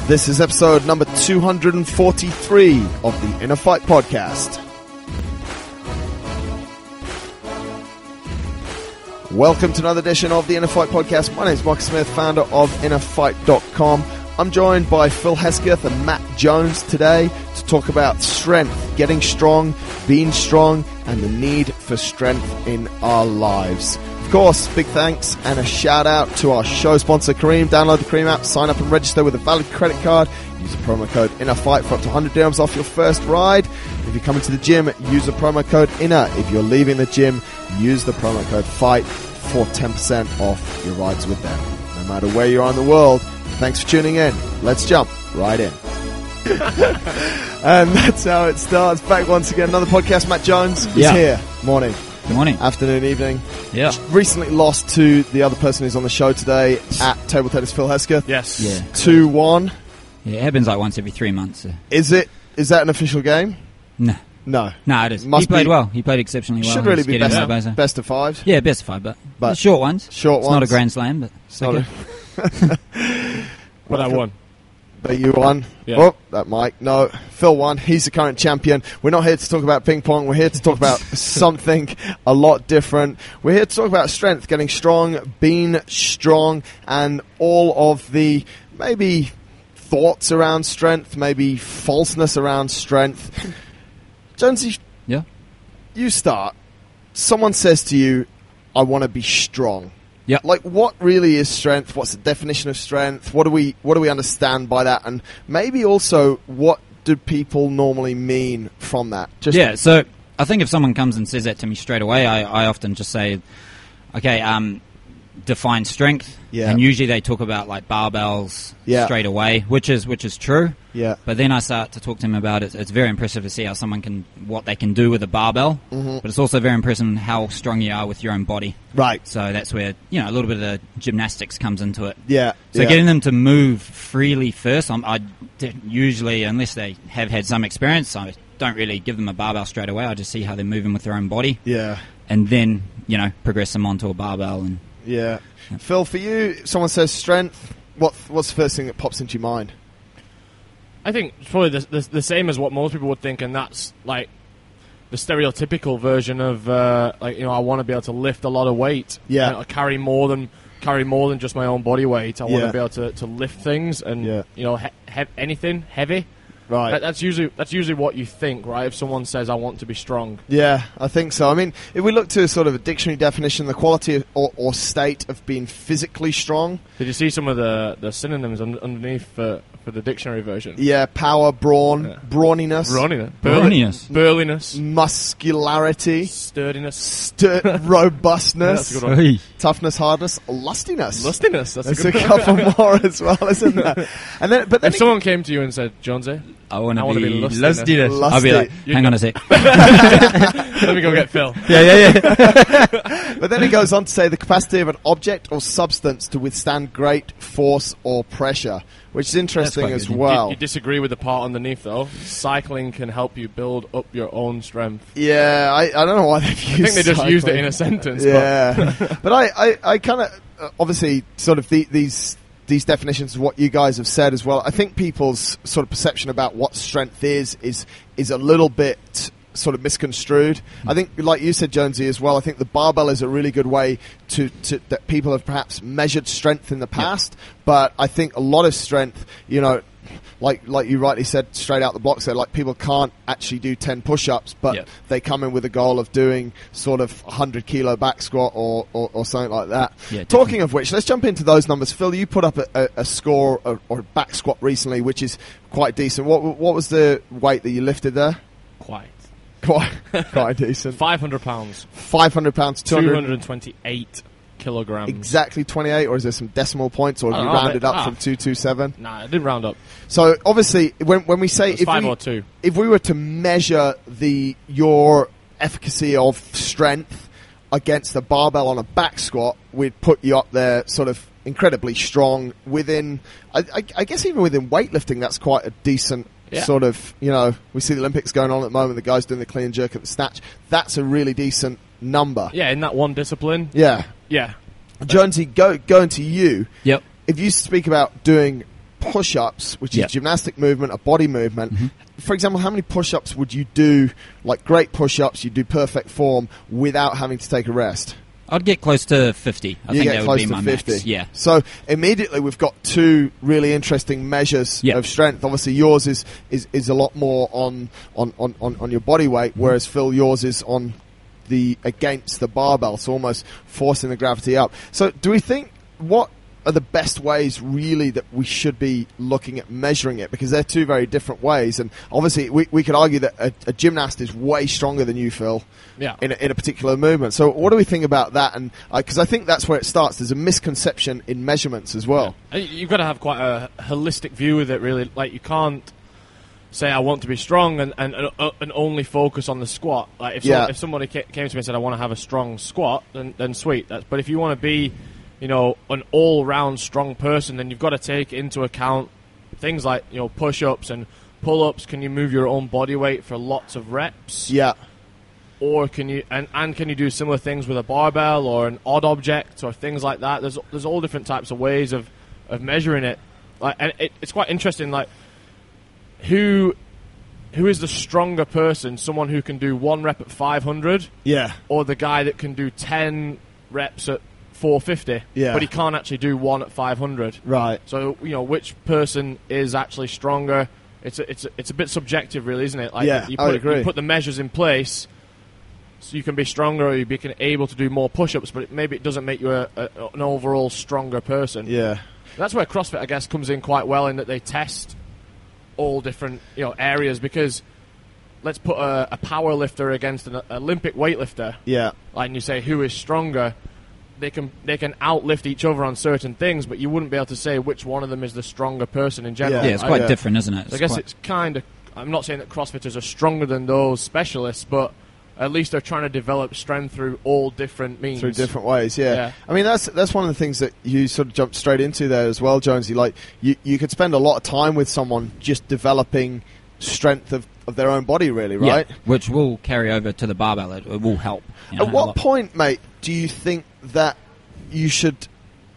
This is episode number 243 of the InnerFight Podcast. Welcome to another edition of the InnerFight Podcast. My name is Mark Smith, founder of InnerFight.com. I'm joined by Phil Hesketh and Matt Jones today to talk about strength, getting strong, being strong, and the need for strength in our lives. Of course, big thanks and a shout out to our show sponsor Kareem. Download the Kareem app, sign up and register with a valid credit card. Use the promo code InnerFight for up to 100 dirhams off your first ride. If you're coming to the gym, use the promo code INNER. If you're leaving the gym, use the promo code FIGHT for 10% off your rides with them. No matter where you are in the world, thanks for tuning in. Let's jump right in. And that's how it starts. Back once again, another podcast. Matt Jones is here. Morning. Good morning. Afternoon, evening. Yeah. Recently lost to the other person who's on the show today at Table Tennis, Phil Hesketh. Yes. Yeah. 2-1. Yeah, it happens like once every 3 months. So. Is that an official game? No. No. No, it is. Must He played be- well. He played exceptionally well. Should really He's be getting best, there, so. best of five. Yeah, best of five, but But the short ones. Short It's ones. not a grand slam, but it's Not okay. But I won. But you won. Yeah. Oh, that mic. No, Phil won. He's the current champion. We're not here to talk about ping pong. We're here to talk about something a lot different. We're here to talk about strength, getting strong, being strong, and all of the maybe thoughts around strength, maybe falseness around strength. Jonesy, Yeah. you start. Someone says to you, I want to be strong. Yeah. Like, what really is strength? What's the definition of strength? What do we understand by that? And maybe also, what do people normally mean from that? Yeah, so I think if someone comes and says that to me straight away, I often just say, okay, define strength. Yeah. And usually they talk about like barbells straight away, which is true. Yeah. But then I start to talk to them about it. It's very impressive to see how what they can do with a barbell. Mm-hmm. But it's also very impressive how strong you are with your own body. Right. So that's where, a little bit of the gymnastics comes into it. Yeah. So yeah. getting them to move freely first, I usually, unless they have had some experience, I don't really give them a barbell straight away. I just see how they're moving with their own body. Yeah. And then, progress them onto a barbell. And Yeah. Phil, for you, if someone says strength, what's the first thing that pops into your mind? I think it's probably the same as what most people would think, and that's like the stereotypical version of I want to be able to lift a lot of weight. Yeah. Carry more than just my own body weight. I want Yeah. to be able to lift things and anything heavy. Right. That's usually what you think, right? If someone says I want to be strong. Yeah, I think so. I mean, if we look to sort of a dictionary definition, the quality or state of being physically strong. Did you see some of the synonyms underneath for the dictionary version? Yeah, power, brawn, Yeah. brawniness, Brawniness. burliness, muscularity, sturdiness, robustness, Yeah, that's a good one. Hey. toughness, hardness, lustiness. Lustiness. That's There's a a good couple more as well, isn't there? And then, but then If someone came to you and said, Jonesy, I want I to wanna be be lustiness. lusty. I'll be like, You hang go. on a sec. let me go get Phil. yeah. But then it goes on to say the capacity of an object or substance to withstand great force or pressure, which is interesting quite as good, yeah. well. You disagree with the part underneath, though. Cycling can help you build up your own strength. Yeah, I don't know why they've used I think they just used it cycling. in a sentence. Yeah, but I kind of obviously sort of these definitions of what you guys have said as well. I think people's sort of perception about what strength is a little bit sort of misconstrued. I think, like you said, Jonesy, as well, I think the barbell is a really good way to that people have perhaps measured strength in the past, but I think a lot of strength, like you rightly said straight out the blocks there, like people can't actually do 10 push-ups, but they come in with a goal of doing sort of 100 kilo back squat or something like that. Yeah, Talking of which, let's jump into those numbers. Phil, you put up a score or a back squat recently, which is quite decent. What was the weight that you lifted there? Quite decent. 500 pounds. 500 pounds, 228 kilograms. Exactly 28, or is there some decimal points, or have you rounded up from 227? Nah, I didn't round up. So obviously, when we say It was 5 or 2. if we were to measure your efficacy of strength against the barbell on a back squat, we'd put you up there, sort of incredibly strong. Within, I guess, even within weightlifting, that's quite a decent. Yeah. Sort of, we see the Olympics going on at the moment, the guys doing the clean and jerk at the snatch. That's a really decent number. Yeah, in that one discipline. Yeah. Yeah. Jonesy, going to you. Yep. If you speak about doing push-ups, which is gymnastic movement, a body movement. For example, how many push-ups would you do, like great push-ups, you do perfect form, without having to take a rest? I'd get close to 50. I think that would be my 50. Max. Yeah. So immediately we've got two really interesting measures of strength. Obviously, yours is a lot more on your body weight, whereas Phil, yours is on against the barbell, so almost forcing the gravity up. So do we think, what are the best ways really that we should be looking at measuring it? Because they're two very different ways, and obviously we could argue that a gymnast is way stronger than you, Phil, in a particular movement. So what do we think about that? And because I think that's where it starts. There's a misconception in measurements as well. You've got to have quite a holistic view with it, really. Like, you can't say I want to be strong and only focus on the squat. Like, if somebody came to me and said I want to have a strong squat, then sweet. But if you want to be, an all-round strong person, then you've got to take into account things like, push-ups and pull-ups. Can you move your own body weight for lots of reps? Yeah. Or can you can you do similar things with a barbell or an odd object or things like that? There's all different types of ways of measuring it. Like, and it's quite interesting. Like, who is the stronger person? Someone who can do 1 rep at 500, or the guy that can do 10 reps at 450, but he can't actually do 1 at 500. Right. So which person is actually stronger? It's a bit subjective, really, isn't it? Like, I would agree. You put the measures in place, so you can be stronger, or you be able to do more push-ups, but maybe it doesn't make you an overall stronger person. Yeah. That's where CrossFit, I guess, comes in quite well, in that they test all different areas, because let's put a power lifter against an Olympic weightlifter. Yeah. And you say who is stronger. They can outlift each other on certain things, but you wouldn't be able to say which one of them is the stronger person in general. Yeah, it's quite different, isn't it? I guess it's kind of. I'm not saying that CrossFitters are stronger than those specialists, but at least they're trying to develop strength through all different means. Through different ways, yeah. I mean, that's one of the things that you sort of jumped straight into there as well, Jonesy. Like, you could spend a lot of time with someone just developing strength of their own body, really, right? Yeah, which will carry over to the barbell. It will help. At what point, mate, do you think that you should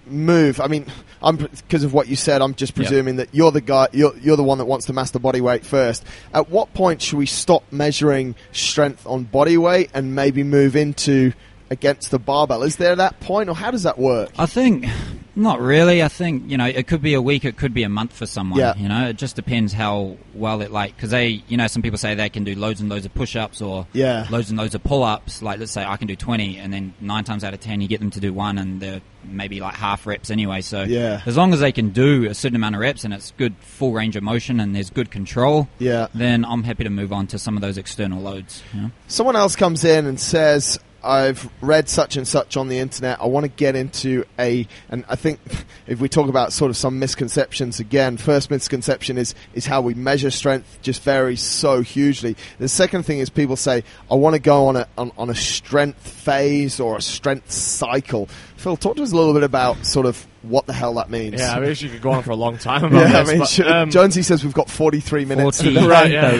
move? I mean, because of what you said, I'm just presuming that you're the guy, you're the one that wants to master body weight first. At what point should we stop measuring strength on body weight and maybe move into against the barbell? Is there that point, or how does that work? I think not really. I think, it could be a week, it could be a month for someone. It just depends how well it, like, because they, some people say they can do loads and loads of push-ups or loads and loads of pull-ups. Like, let's say I can do 20, and then 9 times out of 10 you get them to do 1, and they're maybe like half reps anyway. So as long as they can do a certain amount of reps and it's good full range of motion and there's good control, then I'm happy to move on to some of those external loads. Someone else comes in and says, I've read such and such on the internet. I want to get into and I think if we talk about sort of some misconceptions again, first misconception is how we measure strength just varies so hugely. The second thing is people say, I want to go on a strength phase or a strength cycle. Phil, talk to us a little bit about sort of what the hell that means. Yeah, I wish you could go on for a long time about this. Jonesy says we've got 43 minutes. 40, right,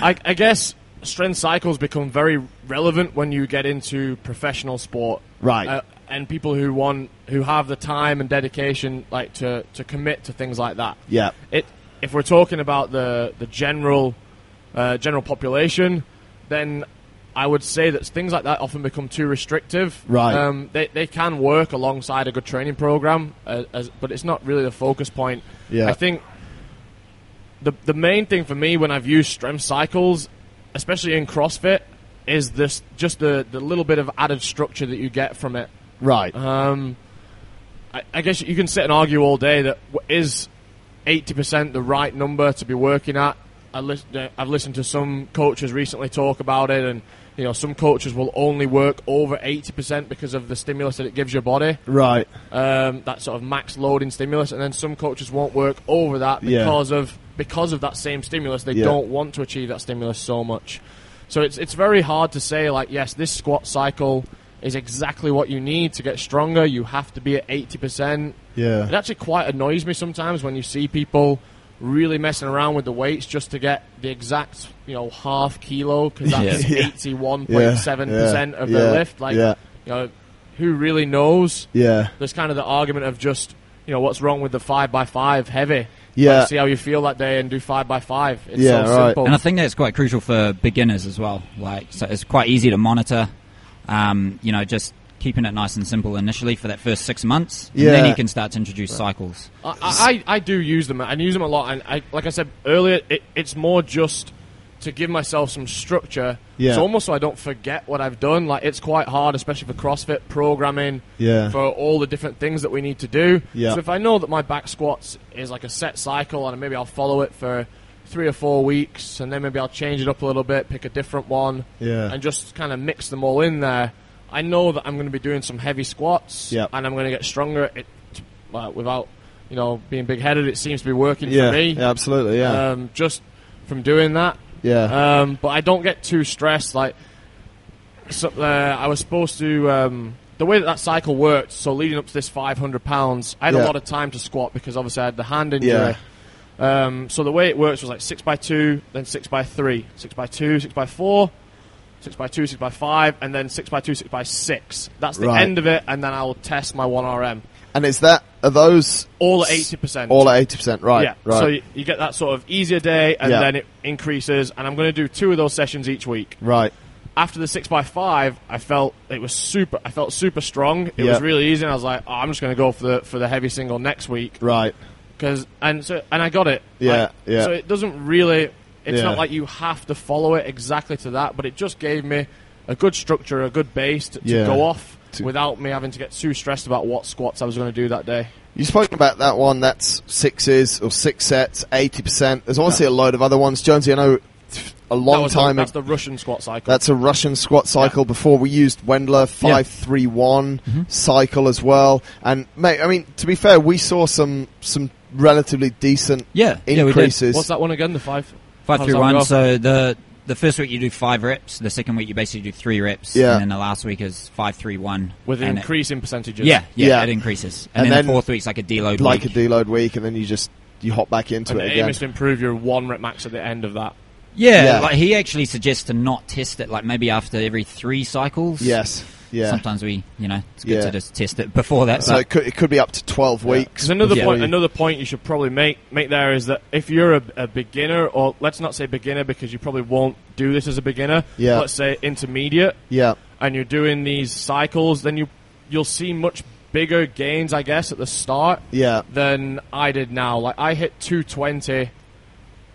I guess strength cycles become very relevant when you get into professional sport, right? And people who have the time and dedication, like to commit to things like that. Yeah. If we're talking about the general population, then I would say that things like that often become too restrictive. Right. They can work alongside a good training program, but it's not really the focus point. Yeah. I think the main thing for me when I've used strength cycles, especially in CrossFit, is this just the little bit of added structure that you get from it. Right. I guess you can sit and argue all day that is 80% the right number to be working at. I've listened to some coaches recently talk about it, and some coaches will only work over 80% because of the stimulus that it gives your body. Right. That sort of max loading stimulus, and then some coaches won't work over that because of that same stimulus. They don't want to achieve that stimulus so much. So it's very hard to say, like, yes, this squat cycle is exactly what you need to get stronger. You have to be at 80%. Yeah. It actually quite annoys me sometimes when you see people really messing around with the weights just to get the exact, half kilo, because that's 81.7% of their lift. Like, who really knows? Yeah. There's kind of the argument of just, what's wrong with the 5x5 heavy. Yeah. See how you feel that day and do 5x5. It's so simple. And I think that's quite crucial for beginners as well. So it's quite easy to monitor. Just keeping it nice and simple initially for that first 6 months. And then you can start to introduce cycles. I do use them. I use them a lot. And like I said earlier, it's more just to give myself some structure. Yeah. So almost so I don't forget what I've done. Like, it's quite hard, especially for CrossFit, programming for all the different things that we need to do. Yeah. So if I know that my back squats is like a set cycle and maybe I'll follow it for 3 or 4 weeks and then maybe I'll change it up a little bit, pick a different one and just kind of mix them all in there, I know that I'm going to be doing some heavy squats and I'm going to get stronger. Without being big-headed, it seems to be working for me. Yeah, absolutely, just from doing that. Yeah. But I don't get too stressed. I was supposed to... the way that cycle worked, so leading up to this 500 pounds, I had a lot of time to squat because obviously I had the hand injury. So the way it works was like 6x2, then 6x3, 6x2, 6x4, 6x2, 6x5, and then 6x2, 6x6. That's the end of it, and then I will test my 1RM. And are those... All at 80%. All at 80%, right. Yeah, right. so you get that sort of easier day, and then it increases, and I'm going to do 2 of those sessions each week. Right. After the 6x5, I felt super strong. It was really easy, and I was like, I'm just going to go for the heavy single next week. Right. And I got it. Yeah, So it doesn't really... It's not like you have to follow it exactly to that, but it just gave me a good structure, a good base to go off without me having to get too stressed about what squats I was going to do that day. You spoke about that one, that's 6s or 6 sets, 80%. There's obviously a load of other ones. Jonesy, I know a long time... That's the Russian squat cycle. That's a Russian squat cycle. Before we used Wendler 5-3-1 cycle as well. And, mate, I mean, to be fair, we saw some relatively decent increases. We did. What's that one again, the 5? 5-3-1. So the first week you do 5 reps, the second week you basically do 3 reps, and then the last week is 5-3-1. With an increase in percentages. Yeah, it increases. And then the fourth week's like a deload week. Like a deload week, and then you hop back into it again. And the aim is to improve your 1 rep max at the end of that. Yeah, like he actually suggests to not test it, like maybe after every 3 cycles. Yes. Yeah. Sometimes it's good to just test it before that. So it could be up to 12 weeks. Another point you should probably make there is that if you're a beginner, or let's not say beginner because you probably won't do this as a beginner, let's say intermediate, and you're doing these cycles, then you'll see much bigger gains, I guess, at the start than I did now. Like, I hit 220,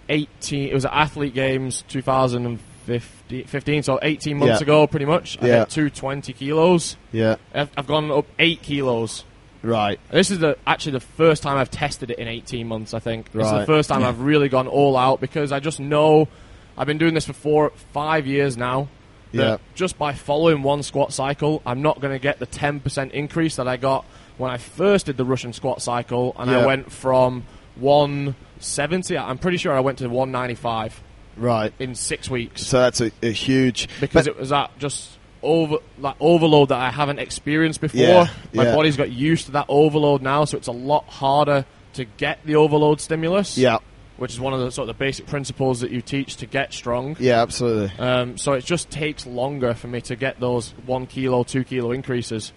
18, it was at Athlete Games 2015, so 18 months ago, pretty much. I hit 220 kilos. Yeah. I've gone up 8 kilos. Right. This is actually the first time I've tested it in 18 months, I think. This is the first time I've really gone all out because I just know I've been doing this for 5 years now. That just by following one squat cycle, I'm not going to get the 10% increase that I got when I first did the Russian squat cycle, and I went from 170, I'm pretty sure I went to 195. Right. In 6 weeks. So that's a huge... Because it was that just overload that I haven't experienced before. My body's got used to that overload now, so it's a lot harder to get the overload stimulus. Yeah. Which is one of the sort of the basic principles that you teach to get strong. Yeah, absolutely. So it just takes longer for me to get those 1 kilo, 2 kilo increases.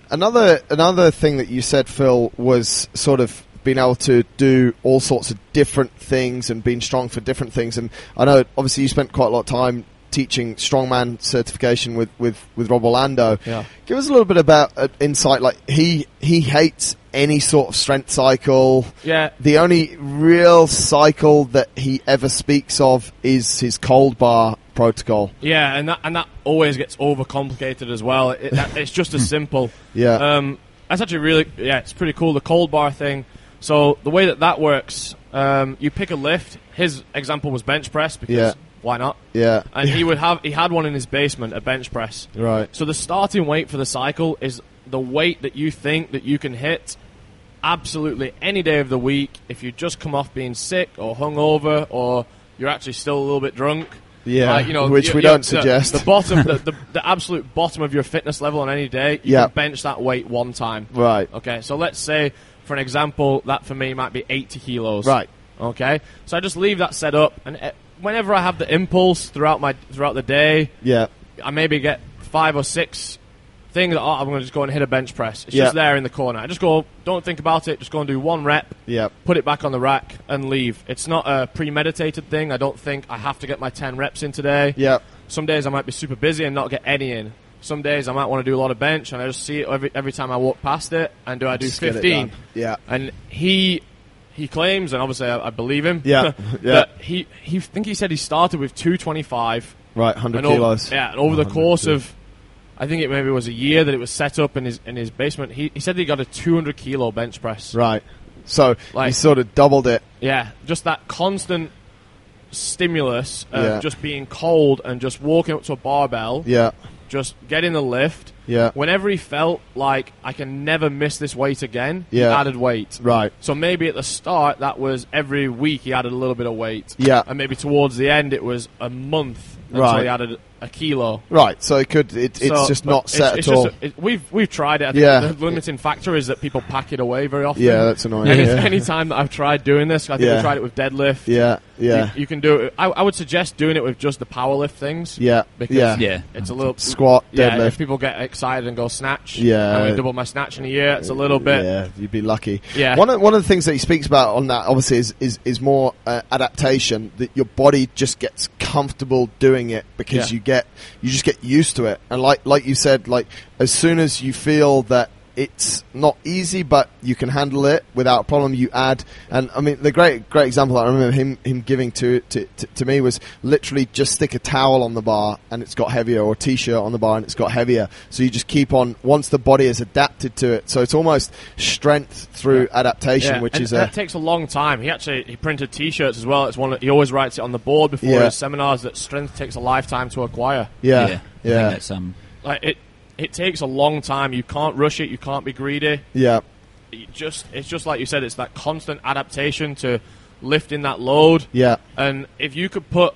Another thing that you said, Phil, was sort of being able to do all sorts of different things and being strong for different things. And I know, obviously, you spent quite a lot of time teaching strongman certification with Rob Orlando. Yeah. Give us a little bit about insight. Like, he hates any sort of strength cycle. Yeah. The only real cycle that he ever speaks of is his cold bar protocol. Yeah, and that always gets overcomplicated as well. It's just as simple. That's actually really, it's pretty cool, the cold bar thing. So the way that works, you pick a lift. His example was bench press because why not? Yeah. And he had one in his basement, a bench press. Right. So the starting weight for the cycle is the weight that you think that you can hit absolutely any day of the week if you just come off being sick or hungover or you're actually still a little bit drunk. Yeah, which we don't suggest. The bottom, the absolute bottom of your fitness level on any day, you can bench that weight one time. Right. Okay, so let's say, for an example, that for me might be 80 kilos. Right. Okay, so I just leave that set up, and whenever I have the impulse throughout the day, I maybe get 5 or 6 thing that I'm going to just go and hit a bench press. It's just there in the corner. I just go, don't think about it. Just go and do one rep. Put it back on the rack and leave. It's not a premeditated thing. I don't think I have to get my 10 reps in today. Some days I might be super busy and not get any in. Some days I might want to do a lot of bench, and I just see it every time I walk past it. And do I do 15? And he claims, and obviously I believe him. That he said he started with 225. Right, 100 kilos. And over the course of, I think it maybe was a year that it was set up in his basement. He said he got a 200 kilo bench press. Right. So he sort of doubled it. Yeah, just that constant stimulus of just being cold and just walking up to a barbell. Just getting the lift. Whenever he felt like I can never miss this weight again, he added weight. Right. So maybe at the start that was every week he added a little bit of weight. And maybe towards the end it was a month until he added a kilo. Right. So it's just not set at all. We've tried it. I think the limiting factor is that people pack it away very often. Yeah, that's annoying. Any time that I've tried doing this, I think we tried it with deadlift. You can do it. I would suggest doing it with just the power lift things. Because it's a little squat, deadlift. If people get excited and go snatch, I'm going to double my snatch in a year. It's a little bit. Yeah, you'd be lucky. One of the things that he speaks about on that obviously is more adaptation. That your body just gets comfortable doing it because you just get used to it. And like you said, like as soon as you feel that it's not easy, but you can handle it without a problem, you add. And I mean, the great example I remember him giving to me was literally just stick a towel on the bar and it's got heavier, or a t-shirt on the bar and it's got heavier. So you just keep on once the body is adapted to it. So it's almost strength through adaptation, which is that takes a long time. He printed t-shirts as well. It's one that he always writes it on the board before his seminars that strength takes a lifetime to acquire. I think that's It takes a long time. You can't rush it. You can't be greedy. It's just like you said. It's that constant adaptation to lifting that load. And if you could put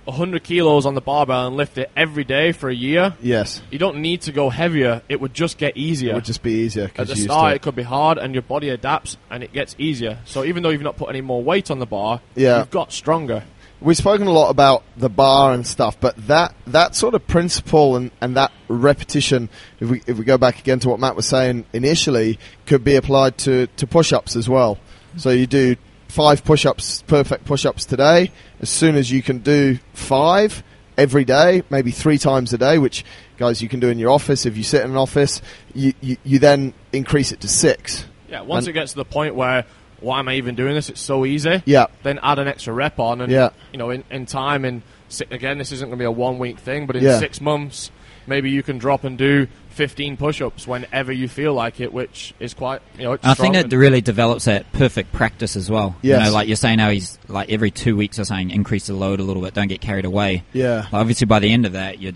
100 kilos on the barbell and lift it every day for a year, you don't need to go heavier. It would just get easier. It would just be easier. At the start, it could be hard, and your body adapts, and it gets easier. So even though you've not put any more weight on the bar, you've got stronger. We've spoken a lot about the bar and stuff, but that sort of principle and that repetition, if we go back again to what Matt was saying initially, could be applied to push-ups as well. So you do 5 push-ups, perfect push-ups today. As soon as you can do 5 every day, maybe 3 times a day, which, guys, you can do in your office. If you sit in an office, you then increase it to 6. Yeah, once it gets to the point where, why am I even doing this? It's so easy. Then add an extra rep on, and in time, and again, this isn't going to be a 1 week thing, but in 6 months, maybe you can drop and do 15 push-ups whenever you feel like it, which is quite, it's I think it really develops that perfect practice as well. Yes. Like you're saying how he's like every 2 weeks or saying increase the load a little bit, don't get carried away. Like obviously by the end of that, you're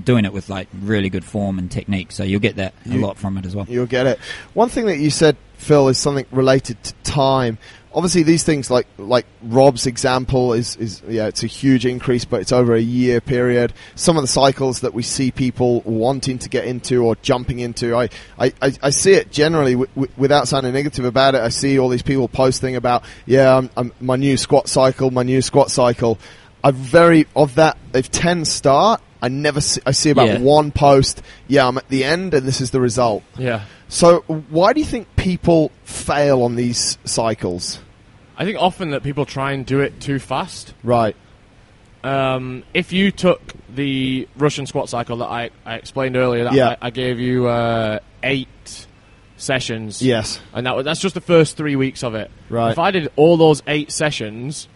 doing it with like really good form and technique, so you'll get that a lot from it as well. You'll get it. One thing that you said, Phil, is something related to time. Obviously, these things like Rob's example is it's a huge increase, but it's over a year period. Some of the cycles that we see people wanting to get into or jumping into, I see it generally without sounding negative about it. I see all these people posting about my new squat cycle. If 10 start, I see about one post. I'm at the end, and this is the result. So why do you think people fail on these cycles? I think often that people try and do it too fast. Right. If you took the Russian squat cycle that I explained earlier, that I gave you 8 sessions. Yes. And that's just the first 3 weeks of it. Right. If I did all those 8 sessions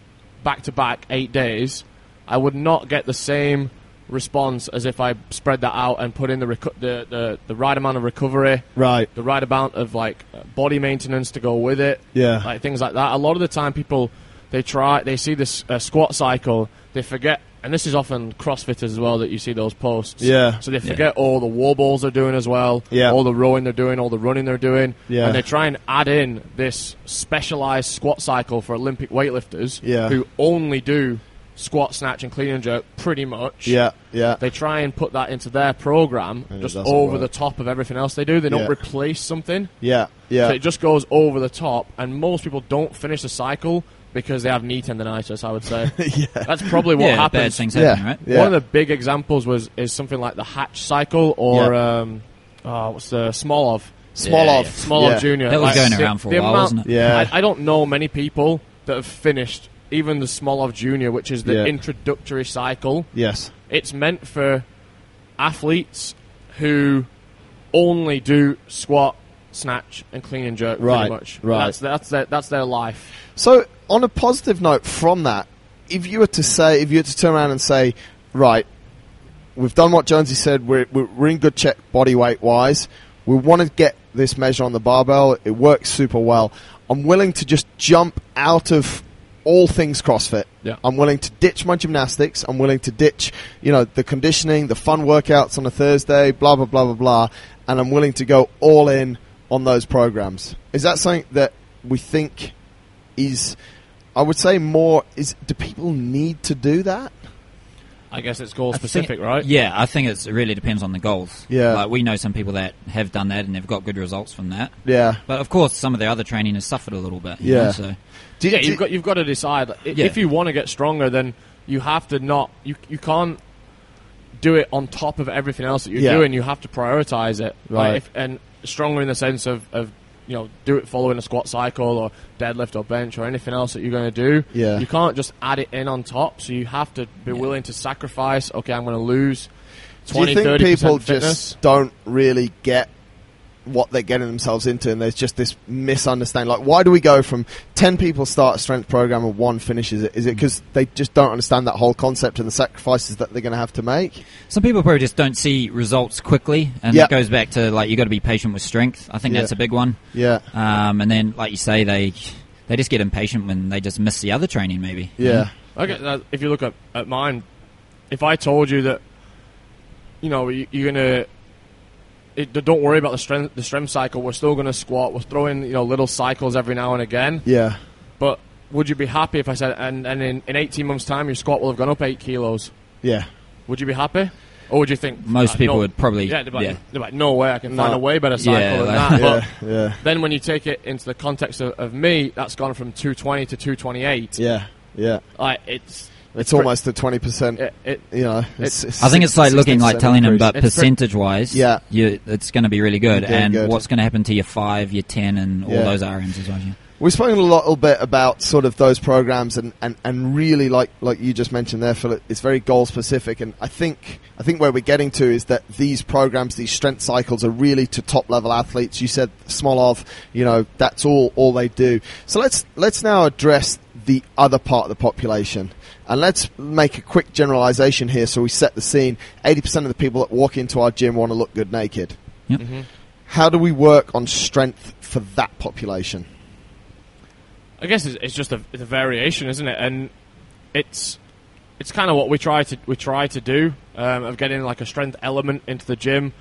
back to back, 8 days, I would not get the same response as if I spread that out and put in the right amount of recovery, right, the right amount of like body maintenance to go with it, like things like that. A lot of the time, people they see this squat cycle, they forget, and this is often CrossFitters as well that you see those posts. So they forget all the wall balls they're doing as well, all the rowing they're doing, all the running they're doing, and they try and add in this specialized squat cycle for Olympic weightlifters who only do squat, snatch, and clean and jerk, pretty much. They try and put that into their program, and just over the top of everything else they do. They don't replace something. So it just goes over the top, and most people don't finish the cycle because they have knee tendonitis, I would say. Yeah. That's probably what happens. Bad things happen, right? Yeah. One of the big examples is something like the Hatch cycle, or what's the Smolov Jr. That was going around for a while, wasn't it? Yeah. I don't know many people that have finished even the Smolov Jr., which is the introductory cycle. Yes. It's meant for athletes who only do squat, snatch, and clean and jerk, pretty much. Right. That's their life. So, on a positive note from that, if you were to turn around and say, right, we've done what Jonesy said, we're in good check body weight wise, we want to get this measure on the barbell, it works super well, I'm willing to just jump out of all things CrossFit. Yeah. I'm willing to ditch my gymnastics, I'm willing to ditch, the conditioning, the fun workouts on a Thursday, blah, blah, blah, blah, blah, and I'm willing to go all in on those programs. Is that something that we think is, I would say do people need to do that? I guess it's goal specific, right? Yeah, I think it really depends on the goals. Yeah. Like, we know some people that have done that and they've got good results from that. Yeah. But of course, some of their other training has suffered a little bit. So. You've got to decide. If you want to get stronger, then you have to not. You can't do it on top of everything else that you're doing. You have to prioritize it, right? And stronger in the sense of do it following a squat cycle or deadlift or bench or anything else that you're going to do. Yeah. You can't just add it in on top. So you have to be willing to sacrifice. Okay, I'm going to lose 20, 30% Do you think people fitness? just don't really get what they're getting themselves into, and there's just this misunderstanding? Like, why do we go from 10 people start a strength program and 1 finishes it? Is it because they just don't understand that whole concept and the sacrifices that they're going to have to make? Some people probably just don't see results quickly, and it goes back to, like, you got to be patient with strength. I think that's a big one. Yeah. And then, like you say, they just get impatient when they just miss the other training, maybe. Yeah. Okay, if you look at mine, if I told you that, you're going to, don't worry about the strength cycle. We're still going to squat. We're throwing little cycles every now and again. Yeah. But would you be happy if I said, and in 18 months' time, your squat will have gone up 8 kilos? Yeah. Would you be happy? Or would you think... Most people would probably... They're like, no way, I can find a way better cycle than that. But then when you take it into the context of me, that's gone from 220 to 228. Yeah. Yeah. It's almost a 20%. I think it's like looking, like telling them, but percentage-wise, it's going to be really good. And what's going to happen to your 5, your 10, and all those RMs as well. Yeah. We've spoken a little bit about sort of those programs, and really, like you just mentioned there, Phil, it's very goal specific. And I think where we're getting to is that these programs, these strength cycles, are really to top level athletes. You said Smolov, that's all they do. So let's now address the other part of the population. And let's make a quick generalization here so we set the scene. 80% of the people that walk into our gym want to look good naked. Yep. Mm-hmm. How do we work on strength for that population? I guess it's just a variation, isn't it? And it's kind of what we try to do, of getting like a strength element into the gym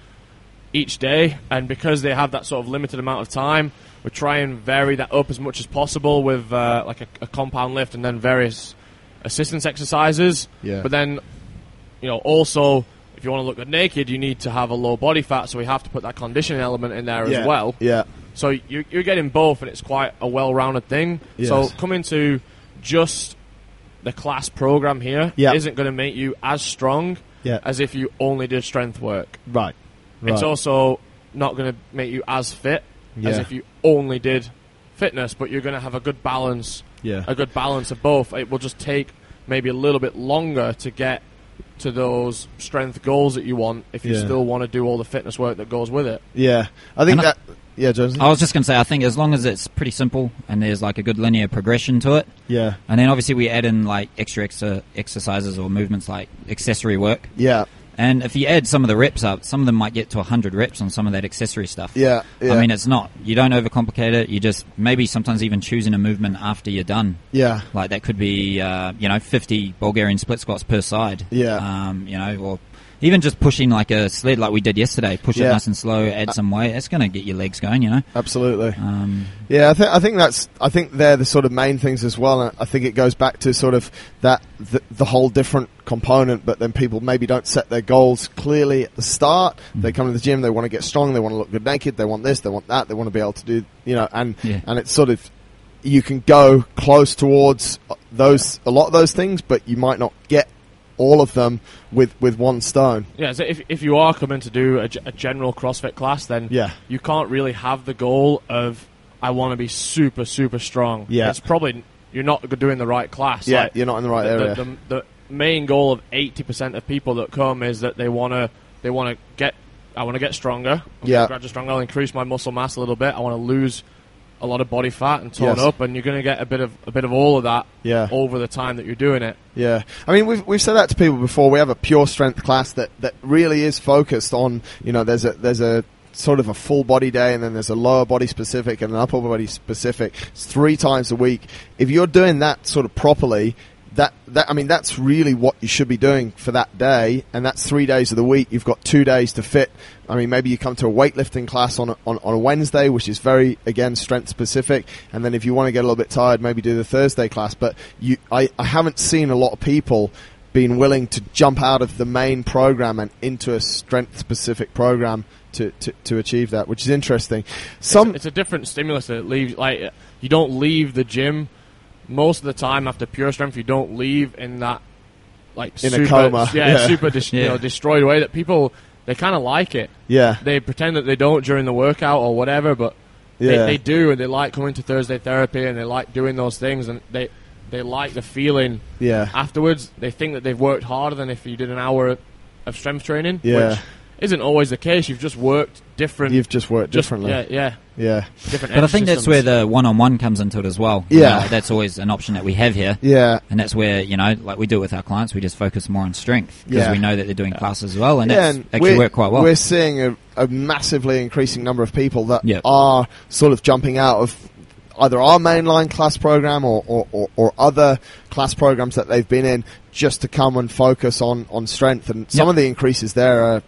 each day. And because they have that sort of limited amount of time, we try and vary that up as much as possible with like a compound lift and then various assistance exercises. Yeah. But then, also, if you want to look good naked, you need to have a low body fat, so we have to put that conditioning element in there as well. Yeah. So you're getting both, and it's quite a well-rounded thing. Yes. So coming to just the class program here isn't going to make you as strong as if you only did strength work. Right. It's also not going to make you as fit as if you only did fitness, but you're going to have a good balance. Yeah. A good balance of both. It will just take maybe a little bit longer to get to those strength goals that you want if you still want to do all the fitness work that goes with it. Yeah. I think Jonesy? I was just going to say, I think as long as it's pretty simple and there's like a good linear progression to it. Yeah. And then obviously we add in like extra exercises or movements like accessory work. Yeah. And if you add some of the reps up, some of them might get to 100 reps on some of that accessory stuff. Yeah. I mean, it's not. You don't overcomplicate it. You just maybe sometimes even choosing a movement after you're done. Yeah. Like that could be, 50 Bulgarian split squats per side. Yeah. Or even just pushing like a sled like we did yesterday. Push it nice and slow, add some weight. It's going to get your legs going, Absolutely. I think they're the sort of main things as well. And I think it goes back to sort of that the whole different component, but then people maybe don't set their goals clearly at the start. They come to the gym, they want to get strong, they want to look good naked, they want this, they want that, they want to be able to do, and it's sort of, you can go close towards a lot of those things, but you might not get all of them with one stone. Yeah, so if you are coming to do a general CrossFit class, then you can't really have the goal of, I want to be super, super strong. Yeah. It's probably, you're not doing the right class. Yeah, you're not in the right area. The main goal of 80% of people that come is that I want to get stronger. Gradually stronger. I'll increase my muscle mass a little bit. I want to lose a lot of body fat and tone up, and you're going to get a bit of all of that over the time that you're doing it. Yeah, I mean, we've said that to people before. We have a pure strength class that really is focused on, there's a sort of a full body day, and then there's a lower body specific and an upper body specific. It's 3 times a week. If you're doing that sort of properly, that's really what you should be doing for that day, and that's 3 days of the week. You've got 2 days to fit. I mean, maybe you come to a weightlifting class on a Wednesday, which is very, again, strength specific, and then if you want to get a little bit tired, maybe do the Thursday class. But I haven't seen a lot of people being willing to jump out of the main program and into a strength specific program to achieve that, which is interesting. It's a different stimulus that leaves, like, you don't leave the gym. Most of the time, after pure strength, you don't leave in that, like, in a coma. Super destroyed way that people, they kind of like it. Yeah. They pretend that they don't during the workout or whatever, but they do, and they like coming to Thursday therapy, and they like doing those things, and they like the feeling afterwards. They think that they've worked harder than if you did an hour of strength training, which isn't always the case. You've just worked different. You've just worked differently. Yeah. Different. But I think that's where the one-on-one comes into it as well. Yeah. That's always an option that we have here. Yeah. And that's where, like we do with our clients, we just focus more on strength because we know that they're doing classes as well, and that's actually worked quite well. We're seeing a massively increasing number of people that are sort of jumping out of either our mainline class program or other class programs that they've been in just to come and focus on strength. And some of the increases there are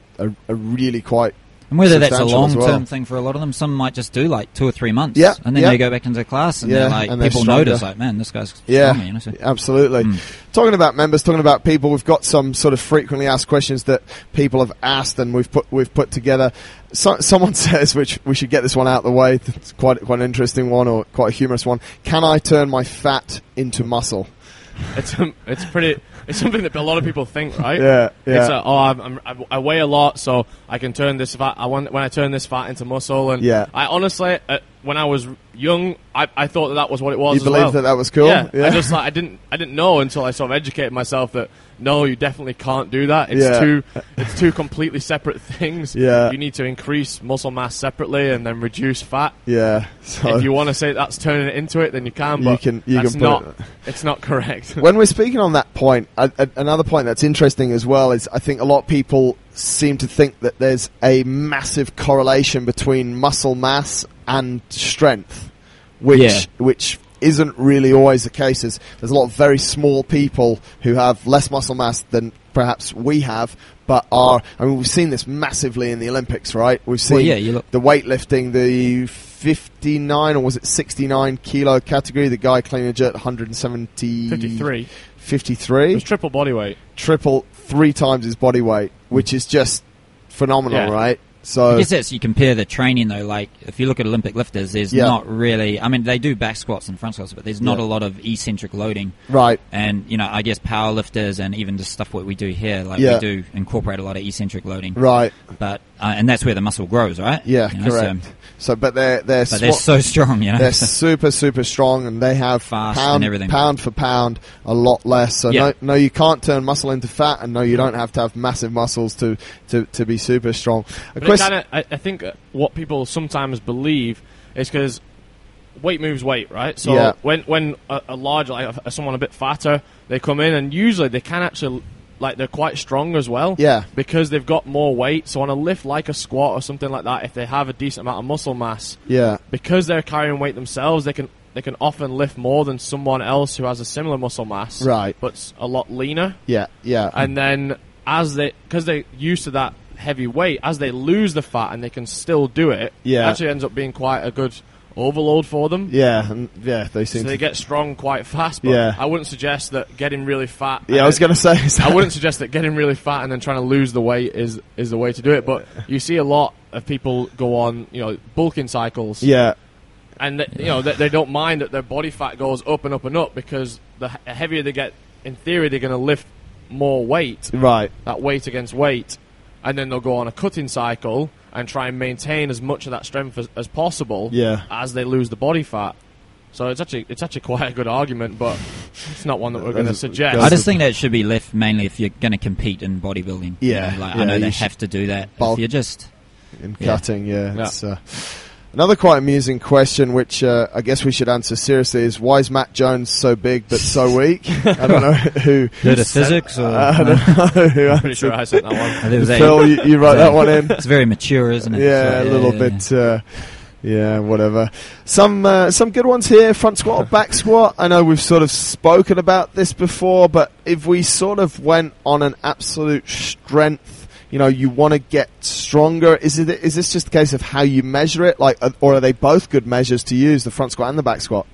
really quite And whether that's a long-term thing for a lot of them, some might just do like 2 or 3 months, and then they go back into class, and they're like, and people notice, like, man, this guy's stronger, so. Absolutely. Talking about members, talking about people, we've got some sort of frequently asked questions that people have asked, and we've put together. Someone says, which we should get this one out of the way. It's quite an interesting one, or quite a humorous one. Can I turn my fat into muscle? It's something that a lot of people think, right? Yeah. It's I weigh a lot, so I can turn this fat. When I turn this fat into muscle, and I honestly, when I was young, I thought that was what it was. You believed that was cool? Yeah. I didn't know until I sort of educated myself that no, you definitely can't do that. It's two completely separate things. Yeah. You need to increase muscle mass separately and then reduce fat. Yeah. So if you want to say that's turning it into it, then you can. But it's not correct. When we're speaking on that point, another point that's interesting as well is I think a lot of people seem to think that there's a massive correlation between muscle mass and strength, which isn't really always the case. There's a lot of very small people who have less muscle mass than perhaps we have, but we've seen this massively in the Olympics, right? We've seen the weightlifting, the 59 or was it 69 kilo category, the guy clean and jerk 170... 53? It was triple body weight. 3 times his body weight, which is just phenomenal, right? So I guess that's, you compare the training though, like if you look at Olympic lifters, there's not really, I mean they do back squats and front squats, but there's not a lot of eccentric loading. Right. And I guess power lifters and even just stuff what we do here, like we do incorporate a lot of eccentric loading. Right. But and that's where the muscle grows, right? Yeah, correct. So but they're so strong, They're super, super strong, and they have fast and everything. Pound for pound a lot less. So no, you can't turn muscle into fat, and no, you don't have to have massive muscles to be super strong. I think what people sometimes believe is because weight moves weight, right? So when a large, like someone a bit fatter, they come in, and usually they can actually, like, they're quite strong as well. Yeah. Because they've got more weight. So on a lift like a squat or something like that, if they have a decent amount of muscle mass, because they're carrying weight themselves, they can often lift more than someone else who has a similar muscle mass, right? But's a lot leaner. Yeah. And then because they're used to that heavy weight, as they lose the fat and they can still do it, it actually ends up being quite a good overload for them. They seem so they get strong quite fast, but I wouldn't suggest that getting really fat. I was going to say I wouldn't suggest that getting really fat and then trying to lose the weight is the way to do it. But you see a lot of people go on, bulking cycles. and they don't mind that their body fat goes up and up and up, because the heavier they get, in theory, they're going to lift more weight. Right. That weight against weight, and then they'll go on a cutting cycle and try and maintain as much of that strength as possible. Yeah. As they lose the body fat. So it's actually quite a good argument, but it's not one that we're going to suggest. I just think that should be left mainly if you're going to compete in bodybuilding. Yeah. I know they have to do that. If you're just in cutting, It's, another quite amusing question, which I guess we should answer seriously, is why is Matt Jones so big but so weak? I don't know who. Did physics? Or, I don't know who. I'm pretty sure I sent that one. Phil, you wrote that one in. It's very mature, isn't it? Yeah, so, a little bit. Yeah, whatever. Some good ones here. Front squat or back squat. I know we've sort of spoken about this before, but if we sort of went on an absolute strength, you want to get stronger. Is this just a case of how you measure it, or are they both good measures to use, the front squat and the back squat?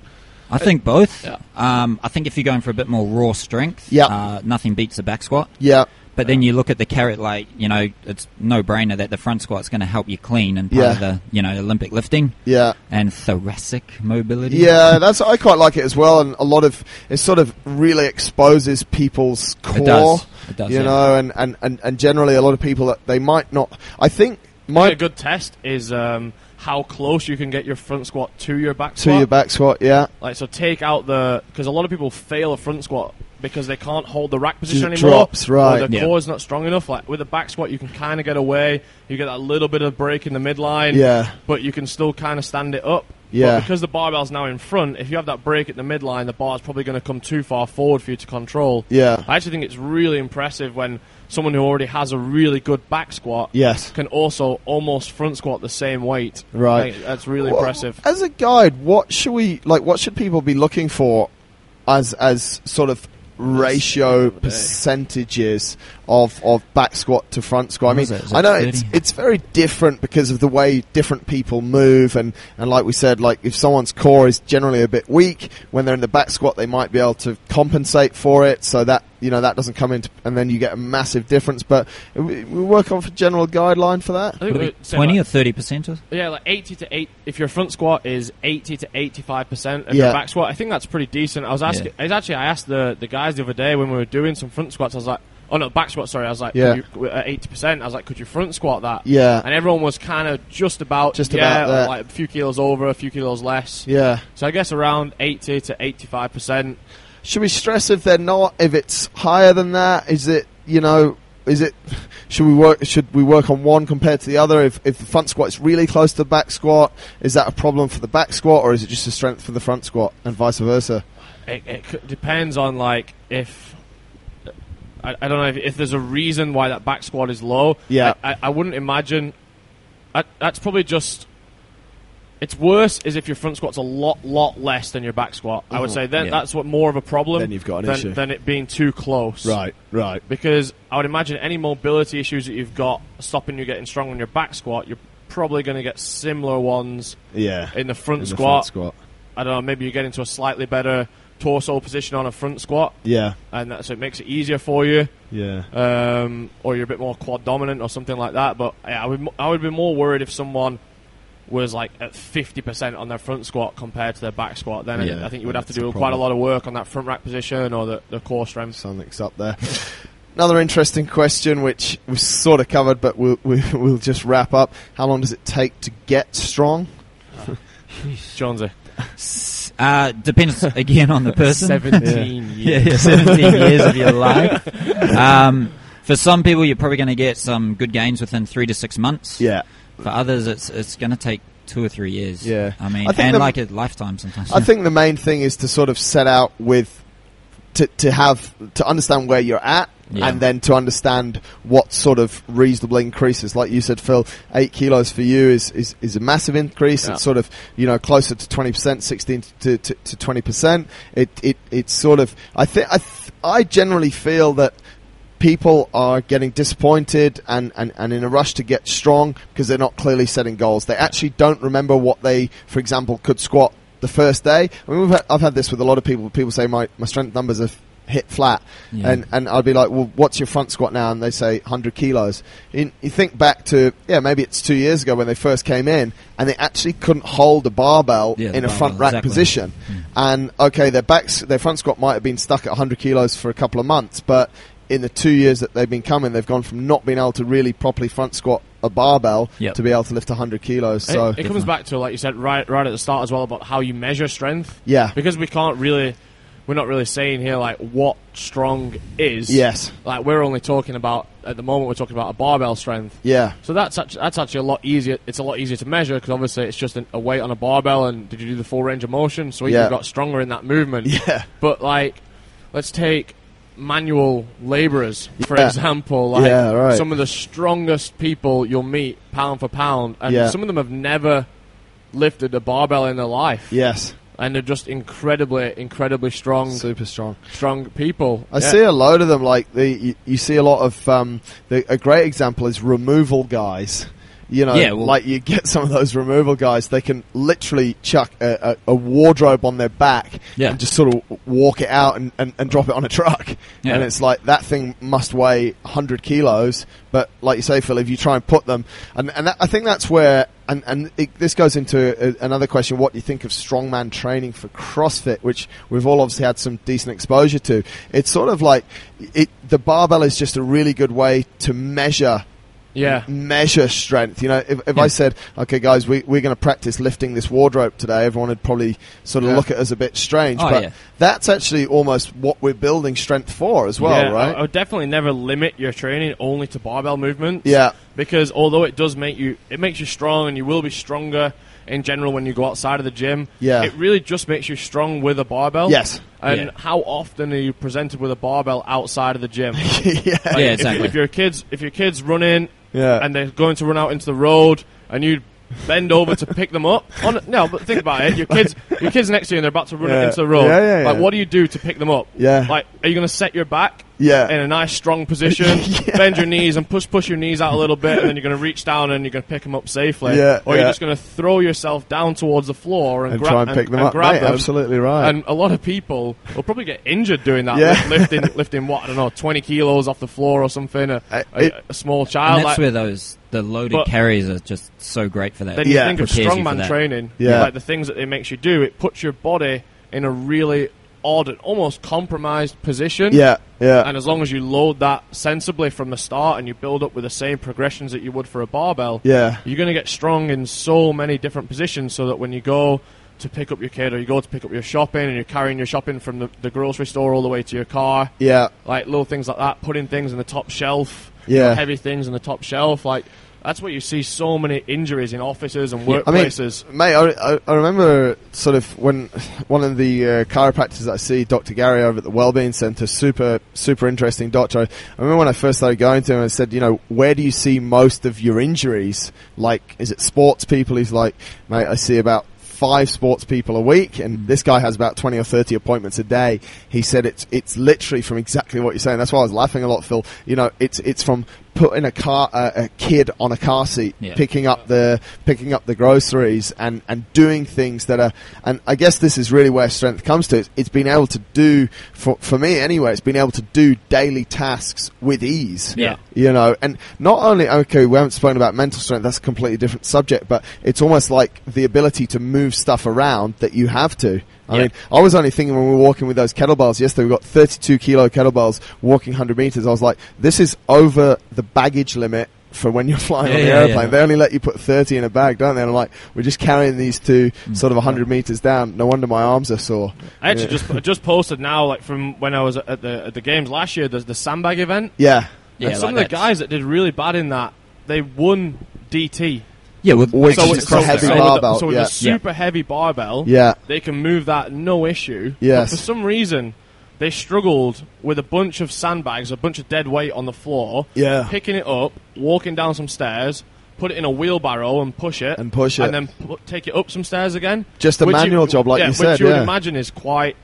I think both. Yeah. I think if you're going for a bit more raw strength, nothing beats the back squat. Yeah. But then you look at the carrot, it's no-brainer that the front squat's going to help you clean and part of the, Olympic lifting. Yeah. And thoracic mobility. Yeah, I quite like it as well, and a lot of it sort of really exposes people's core. It does. And generally a lot of people that they might not. I think a good test is how close you can get your front squat to your back squat. To your back squat, yeah. So take out because a lot of people fail a front squat because they can't hold the rack position Just anymore. Drops, right. Or their core is not strong enough. Like with a back squat, you can kind of get away. You get that little bit of break in the midline. Yeah. But you can still kind of stand it up. Yeah. But because the barbell's now in front, if you have that break at the midline, the bar's probably going to come too far forward for you to control. Yeah. I actually think it's really impressive when someone who already has a really good back squat can also almost front squat the same weight. Right. That's really impressive. As a guide, what should people be looking for as sort of ratio percentages of back squat to front squat? I mean, I know it's very different because of the way different people move, and like we said, like if someone's core is generally a bit weak, when they're in the back squat they might be able to compensate for it, so that that doesn't come into, and then you get a massive difference. But we work off a general guideline for that. I think 20 or 30%? Yeah, like 80 to 8. If your front squat is 80 to 85% of your back squat, I think that's pretty decent. I asked the guys the other day when we were doing some front squats. I was like, oh no, back squat. Sorry, I was like, at 80%. I was like, could you front squat that? Yeah. And everyone was kind of just about that. Like a few kilos over, a few kilos less. Yeah. So I guess around 80 to 85%. Should we stress if they're not? If it's higher than that, is it? Should we work on one compared to the other? If the front squat is really close to the back squat, is that a problem for the back squat, or is it just a strength for the front squat, and vice versa? It depends on if I don't know if there's a reason why that back squat is low. Yeah, I wouldn't imagine. That's probably just. It's worse is if your front squat's a lot less than your back squat. I would say that's what more of a problem. Then you've got an issue than it being too close. Right. Because I would imagine any mobility issues that you've got stopping you getting strong on your back squat, you're probably going to get similar ones. In the front squat. I don't know. Maybe you get into a slightly better torso position on a front squat. Yeah. And so it makes it easier for you. Yeah. Or you're a bit more quad dominant or something like that. But I would be more worried if someone was like at 50% on their front squat compared to their back squat. Then I think you would have to do quite a lot of work on that front rack position or the core strength. Something's up there. Another interesting question, which we've sort of covered, but we'll just wrap up. How long does it take to get strong? Jonesy. Depends again on the person. 17 years. Yeah, 17 years of your life. For some people, you're probably going to get some good gains within 3 to 6 months. Yeah. For others, it's going to take 2 or 3 years. Yeah. I mean, and like a lifetime sometimes. I think the main thing is to sort of set out to understand where you're at, and then to understand what sort of reasonable increases. Like you said, Phil, 8 kilos for you is a massive increase. It's sort of closer to 20%, 16 to 20%. It's sort of I generally feel that people are getting disappointed and in a rush to get strong because they're not clearly setting goals. They actually don't remember what they, for example, could squat the first day. I mean, I've had this with a lot of people. People say my strength numbers are hit flat. And I'd be like, well, what's your front squat now? And they say 100 kilos. You think back to, maybe it's 2 years ago when they first came in, and they actually couldn't hold a barbell in a front rack position. And okay, their front squat might have been stuck at 100 kilos for a couple of months, but in the 2 years that they've been coming, they've gone from not being able to really properly front squat a barbell to be able to lift 100 kilos. So it comes back to, like you said, right at the start as well, about how you measure strength. Yeah. Because we're not really saying here, like, what strong is. Yes. Like, we're only talking about, at the moment, we're talking about a barbell strength. Yeah. So that's actually a lot easier. It's a lot easier to measure, because obviously it's just a weight on a barbell, and did you do the full range of motion? So you got stronger in that movement. Yeah. But, like, let's take manual laborers, for example. Like, some of the strongest people you'll meet, pound for pound, and some of them have never lifted a barbell in their life. Yes. And they're just incredibly strong. Super strong. Strong people. I see a load of them. Like, you see a lot of... a great example is removal guys. You know, like you get some of those removal guys, they can literally chuck a wardrobe on their back and just sort of walk it out and drop it on a truck. Yeah. And it's like, that thing must weigh 100 kilos. But like you say, Phil, if you try and put them... And I think that's where... this goes into another question. What do you think of strongman training for CrossFit, which we've all obviously had some decent exposure to? It's sort of like... the barbell is just a really good way to measure strength. You know, if I said, okay, guys, we're going to practice lifting this wardrobe today, everyone would probably sort of look at us a bit strange. But that's actually almost what we're building strength for as well, right? I would definitely never limit your training only to barbell movements. Yeah. Because although it makes you strong, and you will be stronger in general when you go outside of the gym, it really just makes you strong with a barbell. Yes. And how often are you presented with a barbell outside of the gym? Exactly. If your kids running and they're going to run out into the road, and you bend over to pick them up. But think about it. Your kids next to you, and they're about to run into the road. Like, what do you do to pick them up? Yeah. Like, are you going to set your back in a nice strong position, bend your knees and push your knees out a little bit, and then you're going to reach down and you're going to pick them up safely? Or you're just going to throw yourself down towards the floor and try and pick them up. Grab them. Absolutely right. And a lot of people will probably get injured doing that, lifting what, I don't know, 20 kilos off the floor or something, a small child. And that's where the loaded carries are just so great for that. Then you think of strongman training, like the things that it makes you do, it puts your body in a really odd and almost compromised position. And as long as you load that sensibly from the start, and you build up with the same progressions that you would for a barbell, you're going to get strong in so many different positions, so that when you go to pick up your kid, or you go to pick up your shopping, and you're carrying your shopping from the grocery store all the way to your car, like little things like that, putting things in the top shelf, heavy things in the top shelf, like... That's where you see so many injuries in offices and workplaces. Mate, I remember sort of when one of the chiropractors that I see, Dr. Gary over at the Wellbeing Centre, super interesting doctor. I remember when I first started going to him, I said, you know, where do you see most of your injuries? Like, is it sports people? He's like, mate, I see about 5 sports people a week, and this guy has about 20 or 30 appointments a day. He said it's literally from exactly what you're saying. That's why I was laughing a lot, Phil. You know, it's from putting a kid on a car seat, picking up the groceries, and doing things that are, and I guess this is really where strength comes to. It's been able to do, for me anyway, it's been able to do daily tasks with ease. You know, and not only, okay, we haven't spoken about mental strength, that's a completely different subject, but it's almost like the ability to move stuff around that you have to. I mean, I was only thinking when we were walking with those kettlebells yesterday, we got 32 kilo kettlebells walking 100 meters. I was like, this is over the baggage limit for when you're flying on the airplane. They only let you put 30 in a bag, don't they? And I'm like, we're just carrying these two sort of 100 meters down. No wonder my arms are sore. I actually just posted now, like from when I was at the games last year, the sandbag event. And some of the guys that did really bad in that, they won DT. With a heavy barbell. So with a super heavy barbell, they can move that no issue. But for some reason, they struggled with a bunch of sandbags, a bunch of dead weight on the floor, picking it up, walking down some stairs, put it in a wheelbarrow and push it, and then take it up some stairs again. Just a manual job, like you said. Which you would imagine is quite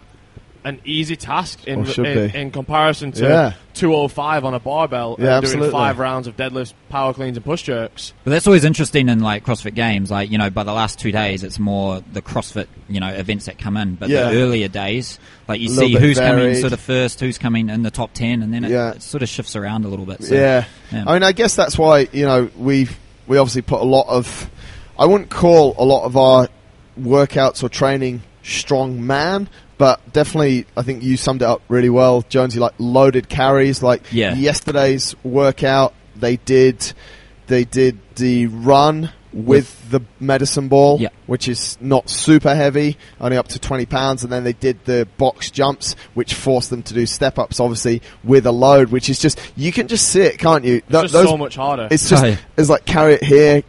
an easy task in comparison to 205 on a barbell and doing 5 rounds of deadlifts, power cleans, and push jerks. But that's always interesting in like CrossFit Games. Like, by the last 2 days, it's more the CrossFit, events that come in. But the earlier days, like you see who's coming sort of first, who's coming in the top 10, and then it sort of shifts around a little bit. So, I mean, I guess that's why we obviously put a lot of. I wouldn't call a lot of our workouts or training strong man, but definitely I think you summed it up really well, Jonesy. Like loaded carries. Like yesterday's workout, they did the run with the medicine ball, which is not super heavy, only up to 20 pounds, and then they did the box jumps, which forced them to do step-ups, obviously, with a load, which is just, you can just see it, can't you? It's just so much harder. It's just, it's like carry it here,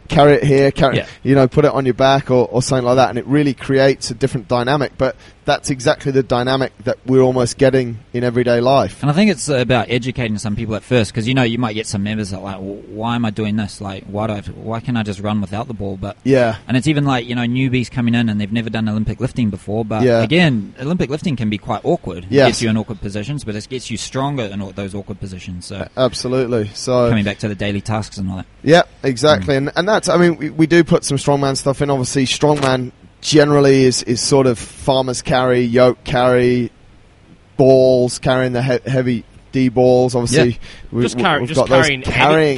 put it on your back or something like that, and it really creates a different dynamic, but that's exactly the dynamic that we're almost getting in everyday life. And I think it's about educating some people at first, because you might get some members that are like, well, why am I doing this? Like, why can't I just run without the ball? But and it's even like newbies coming in and they've never done Olympic lifting before. But again, Olympic lifting can be quite awkward. It gets you in awkward positions, but it gets you stronger in all those awkward positions. So absolutely. So coming back to the daily tasks and all that. Yeah, exactly. And that's, I mean, we do put some strongman stuff in. Obviously, strongman generally is sort of farmer's carry, yoke carry, balls, carrying the heavy D balls. Obviously, just carrying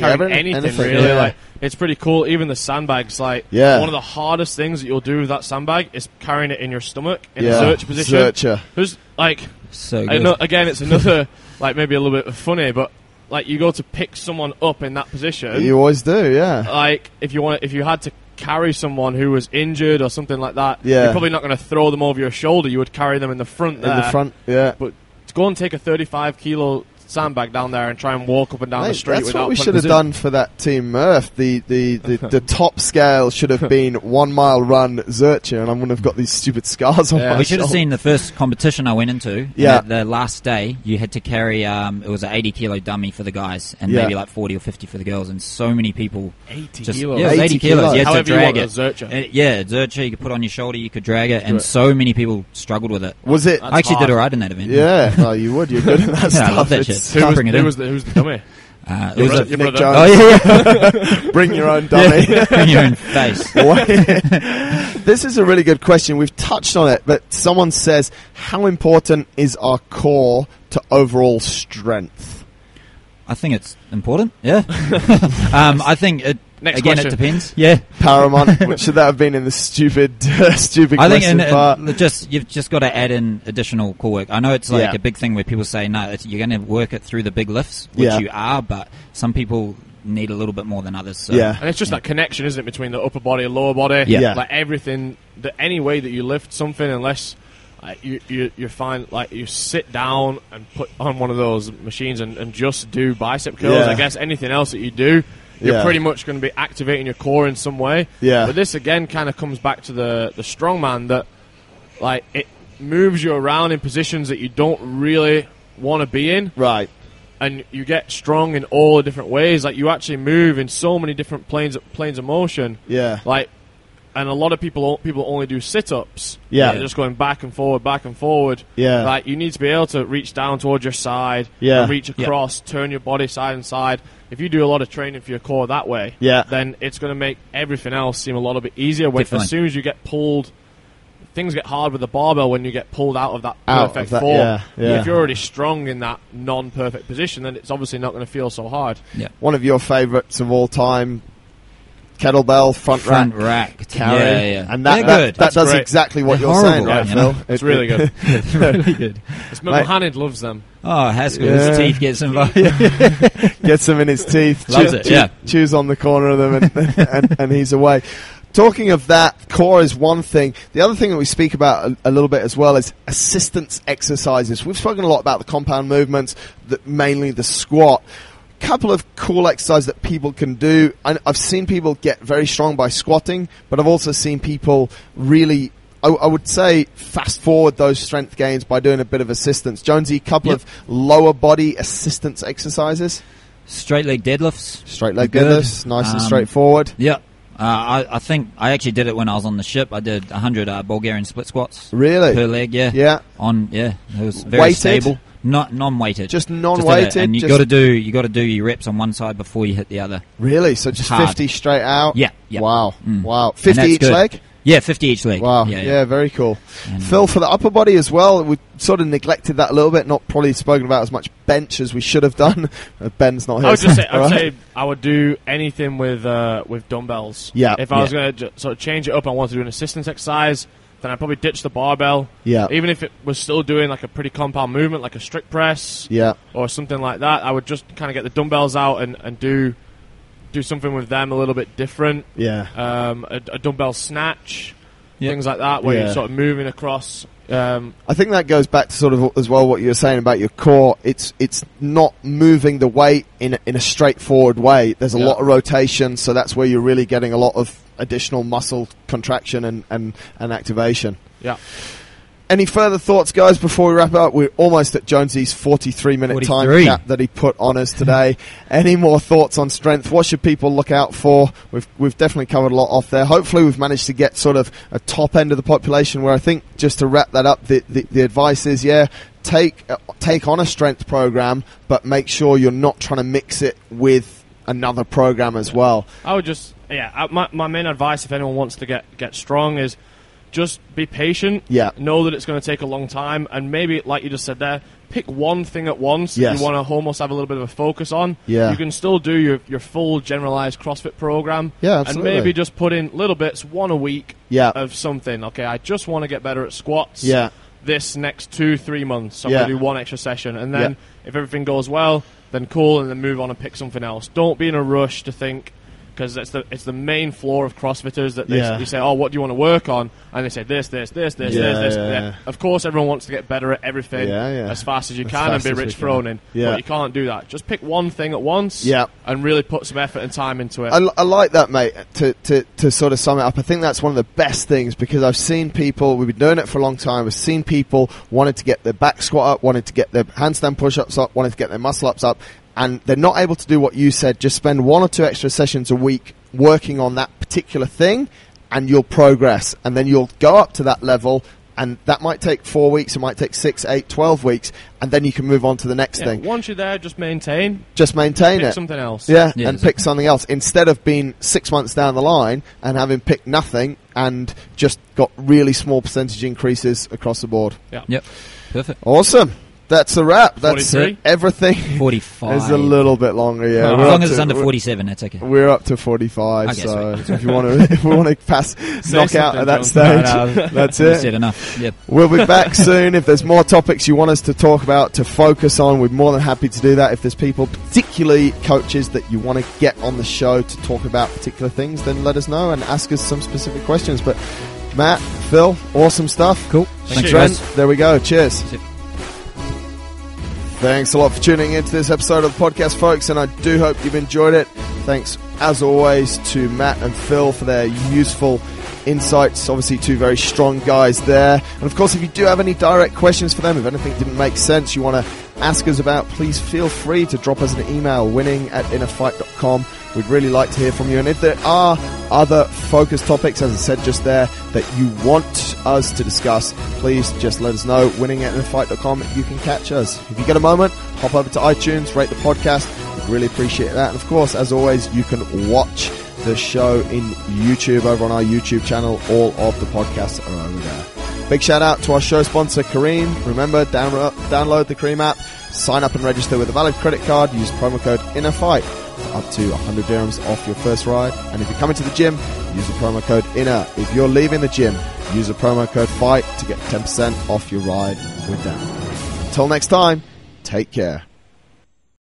anything really. Like, it's pretty cool. Even the sandbags, like one of the hardest things that you'll do with that sandbag is carrying it in your stomach in a Zercher position. Zercher. Like, so good. Again, it's another like maybe a little bit funny, but like you go to pick someone up in that position. You always do, yeah. Like if you had to carry someone who was injured or something like that, you're probably not going to throw them over your shoulder. You would carry them in the front there. In the front, But to go and take a 35 kilo sandbag down there and try and walk up and down the street that's without what we should have done for that Team Murph. The top scale should have been 1 mile run Zercher, and I wouldn't have got these stupid scars on my We should have seen the first competition I went into. The last day you had to carry it was an 80 kilo dummy for the guys and maybe like 40 or 50 for the girls, and so many people 80 kilos. Yeah, it was 80 kilos. You had to drag it. Zercher. Zercher you could put on your shoulder, you could drag it, and so many people struggled with it. Was it? I actually did alright in that event. Yeah, oh, you would. You're good at that stuff. I love that shit. Who's the dummy? Nick Jones. Bring your own dummy. Bring your own face. This is a really good question. We've touched on it, but someone says, how important is our core to overall strength? I think it's important, I think Next again, question. It depends. Yeah, paramount. Should that have been in the stupid I question part? You've just got to add in additional core work. I know it's like a big thing where people say, no, you're going to work it through the big lifts, which you are, but some people need a little bit more than others. So. And it's just that connection, isn't it, between the upper body and lower body? Like everything, any way that you lift something, unless you find like you sit down and put on one of those machines and just do bicep curls. I guess anything else that you do, you're pretty much going to be activating your core in some way. But this again kind of comes back to the strongman, that like it moves you around in positions that you don't really want to be in. Right. And you get strong in all the different ways. Like you actually move in so many different planes of motion. Like, and a lot of people only do sit-ups. They're just going back and forward, back and forward. Like you need to be able to reach down towards your side, and reach across, turn your body side and side. If you do a lot of training for your core that way, then it's going to make everything else seem a lot bit easier. As soon as you get pulled, things get hard with the barbell when you get pulled out of that perfect form. If you're already strong in that non-perfect position, then it's obviously not going to feel so hard. One of your favourites of all time, kettlebell front rack carry, and that does great. Exactly what you're saying, right, Phil? It's really good. It's really good. Mohammed loves them. Oh, Haskell, his teeth gets involved. Gets them in his teeth. Loves it. Chews on the corner of them, and he's away. Talking of that, core is one thing. The other thing that we speak about a little bit as well is assistance exercises. We've spoken a lot about the compound movements, mainly the squat. Couple of cool exercises that people can do. I've seen people get very strong by squatting, but I've also seen people really, I would say, fast forward those strength gains by doing a bit of assistance. Jonesy, couple of lower body assistance exercises. Straight leg deadlifts. Straight leg deadlifts, nice and straightforward. Yeah. I think I actually did it when I was on the ship. I did 100 Bulgarian split squats. Really? Per leg, yeah. Yeah. It was very weighted? stable. Not non-weighted. Just non-weighted. And you got to do your reps on one side before you hit the other. Really? So just hard. 50 straight out? Yeah. Wow. Wow. 50 each good. leg? Yeah, 50 each leg. Wow. Yeah, very cool. And Phil, for the upper body as well, we sort of neglected that a little bit, not probably spoken about as much bench as we should have done. Ben's not here. I would say I would do anything with dumbbells. Yeah. If I was going to sort of change it up, I want to do an assistance exercise, then I'd probably ditch the barbell. Yeah. Even if it was still doing like a pretty compound movement, like a strict press. Yeah. Or something like that, I would just kind of get the dumbbells out and do something with them a little bit different. Yeah. A dumbbell snatch, things like that, where you're sort of moving across. I think that goes back to sort of as well what you were saying about your core. It's not moving the weight in a straightforward way. There's a lot of rotation, so that's where you're really getting a lot of additional muscle contraction and activation. Yeah. Any further thoughts, guys, before we wrap up? We're almost at Jonesy's 43-minute time cap that he put on us today. Any more thoughts on strength? What should people look out for? We've definitely covered a lot off there. Hopefully we've managed to get sort of a top end of the population where I think, just to wrap that up, the advice is, take on a strength program, but make sure you're not trying to mix it with another program as well. I would just, my main advice if anyone wants to get strong is just be patient. Yeah. Know that it's going to take a long time, and maybe, like you just said there, pick one thing at once that you want to almost have a little bit of a focus on. Yeah. You can still do your full generalized CrossFit program. Yeah, absolutely. And maybe just put in little bits, one a week of something. Okay, I just want to get better at squats. Yeah. This next 2-3 months, I'm going to do one extra session, and then if everything goes well, then cool, and then move on and pick something else. Don't be in a rush to think, because it's the main flaw of CrossFitters that they say, oh, what do you want to work on? And they say this. Of course, everyone wants to get better at everything as fast as you can and be Rich Froning. But you can't do that. Just pick one thing at once and really put some effort and time into it. I like that, mate, to sort of sum it up. I think that's one of the best things, because I've seen people, we've been doing it for a long time, we've seen people wanted to get their back squat up, wanted to get their handstand push-ups up, wanted to get their muscle-ups up, and they're not able to do what you said. Just spend 1 or 2 extra sessions a week working on that particular thing, and you'll progress. And then you'll go up to that level, and that might take 4 weeks, it might take 6, 8, 12 weeks, and then you can move on to the next thing. Once you're there, just maintain. Pick something else. And pick something else, instead of being 6 months down the line and having picked nothing and just got really small percentage increases across the board. Yep. Perfect. Awesome. That's a wrap. That's 43? Everything. 45. Is a little bit longer, yeah. As long as it's under 47, that's okay. We're up to 45, so if you want to, if we want to pass knockout at that John. stage, that's it. Said enough. Yep. We'll be back soon. If there's more topics you want us to talk about, to focus on, we're more than happy to do that. If there's people, particularly coaches, that you want to get on the show to talk about particular things, then let us know and ask us some specific questions. But Matt, Phil, awesome stuff. Cool. Thanks, Trent. There we go. Cheers. Thanks a lot for tuning into this episode of the podcast, folks, and I do hope you've enjoyed it. Thanks, as always, to Matt and Phil for their useful insights. Obviously, 2 very strong guys there. And, of course, if you do have any direct questions for them, if anything didn't make sense you want to ask us about, please feel free to drop us an email, winning@innerfight.com. We'd really like to hear from you. And if there are other focus topics, as I said just there, that you want us to discuss, please just let us know. Winning@innerfight.com. You can catch us. If you get a moment, hop over to iTunes, rate the podcast. We'd really appreciate that. And, of course, as always, you can watch the show in YouTube over on our YouTube channel. All of the podcasts are over there. Big shout out to our show sponsor, Kareem. Remember, download the Kareem app, sign up and register with a valid credit card, use promo code INNERFIGHT for up to 100 dirhams off your first ride. And if you're coming to the gym, use the promo code INNER. If you're leaving the gym, use the promo code FIGHT to get 10% off your ride with them. Until next time, take care.